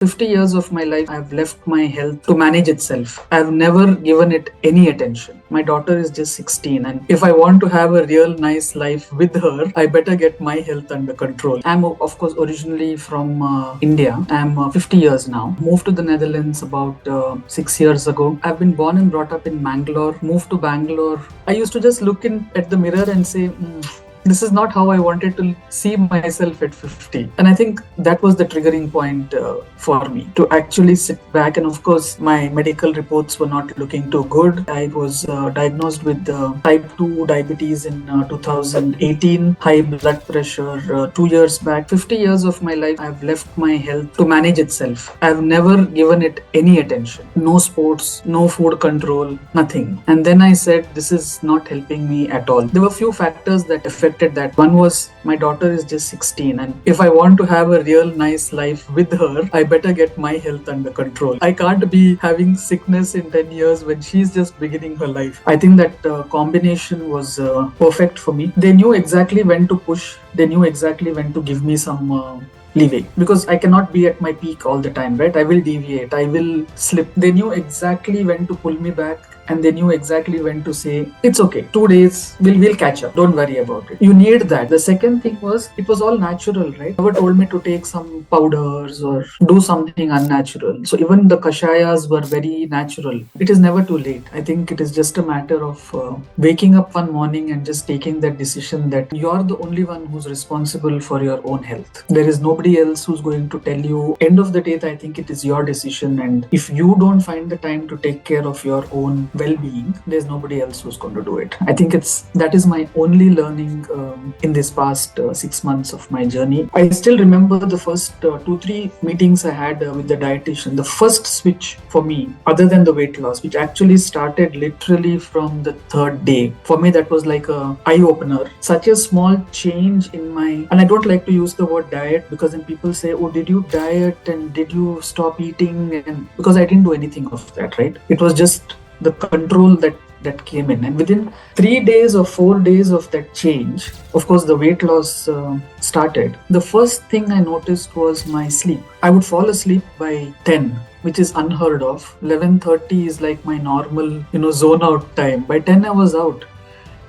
50 years of my life, I've left my health to manage itself. I've never given it any attention. My daughter is just 16, and if I want to have a real nice life with her, I better get my health under control. I'm, of course, originally from India. I'm 50 years now. Moved to the Netherlands about 6 years ago. I've been born and brought up in Bangalore. Moved to Bangalore. I used to just look in at the mirror and say, this is not how I wanted to see myself at 50. And I think that was the triggering point for me to actually sit back. And of course, my medical reports were not looking too good. I was diagnosed with type 2 diabetes in 2018, high blood pressure 2 years back. 50 years of my life, I've left my health to manage itself. I've never given it any attention. No sports, no food control, nothing. And then I said, this is not helping me at all. There were a few factors that affected that. One was my daughter is just 16, and if I want to have a real nice life with her, I better get my health under control. I can't be having sickness in 10 years when she's just beginning her life. I think that combination was perfect for me. They knew exactly when to push. They knew exactly when to give me some leeway, because I cannot be at my peak all the time, right? I will deviate, I will slip. They knew exactly when to pull me back, and they knew exactly when to say, it's okay, 2 days, we'll catch up, don't worry about it. You need that. The second thing was, it was all natural, right? Never told me to take some powders or do something unnatural. So even the kashayas were very natural. It is never too late. I think it is just a matter of waking up one morning and just taking that decision that you're the only one who's responsible for your own health. There is nobody else who's going to tell you. End of the day, I think it is your decision, and if you don't find the time to take care of your own well-being, there's nobody else who's going to do it. I think that is my only learning in this past 6 months of my journey. I still remember the first 2-3 meetings I had with the dietitian. The first switch for me, other than the weight loss, which actually started literally from the third day. For me, that was like a eye-opener. Such a small change in my, and I don't like to use the word diet, because then people say, oh, did you diet and did you stop eating? And because I didn't do anything of that, right? It was just the control that came in. And within 3 days or 4 days of that change, of course, the weight loss started. The first thing I noticed was my sleep. I would fall asleep by 10, which is unheard of. 11:30 is like my normal, zone out time. By 10, I was out.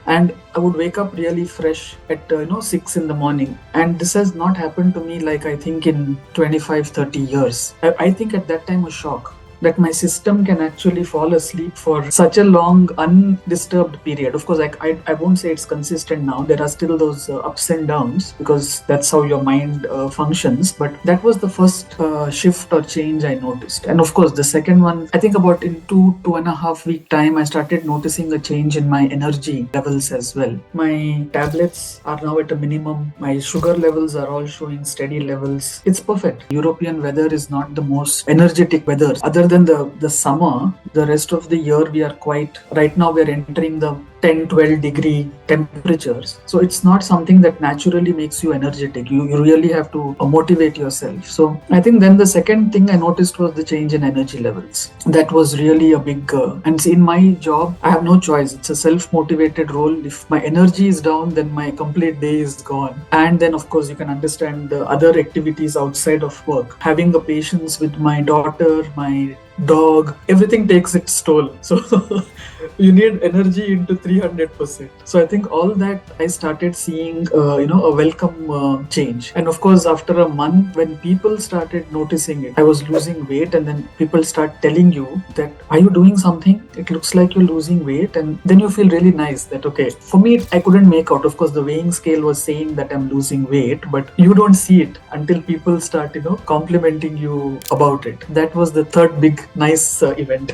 And I would wake up really fresh at 6 in the morning. And this has not happened to me like I think in 25-30 years. I think at that time was shock that my system can actually fall asleep for such a long, undisturbed period. Of course, I won't say it's consistent now. There are still those ups and downs, because that's how your mind functions. But that was the first shift or change I noticed. And of course, the second one, I think about in 2.5 week time, I started noticing a change in my energy levels as well. My tablets are now at a minimum. My sugar levels are all showing steady levels. It's perfect. European weather is not the most energetic weather. Other than the summer, the rest of the year we are right now we're entering the 10-12 degree temperatures. So it's not something that naturally makes you energetic. You really have to motivate yourself. So I think then the second thing I noticed was the change in energy levels. That was really a big, and in my job, I have no choice. It's a self-motivated role. If my energy is down, then my complete day is gone. And then of course you can understand the other activities outside of work. Having the patience with my daughter, my dog, everything takes its toll. So you need energy into 300%. So I think all that I started seeing, a welcome change. And of course, after a month, when people started noticing it, I was losing weight, and then people start telling you that, are you doing something? It looks like you're losing weight. And then you feel really nice that, okay, for me, I couldn't make out. Of course, the weighing scale was saying that I'm losing weight, but you don't see it until people start, complimenting you about it. That was the third big nice event.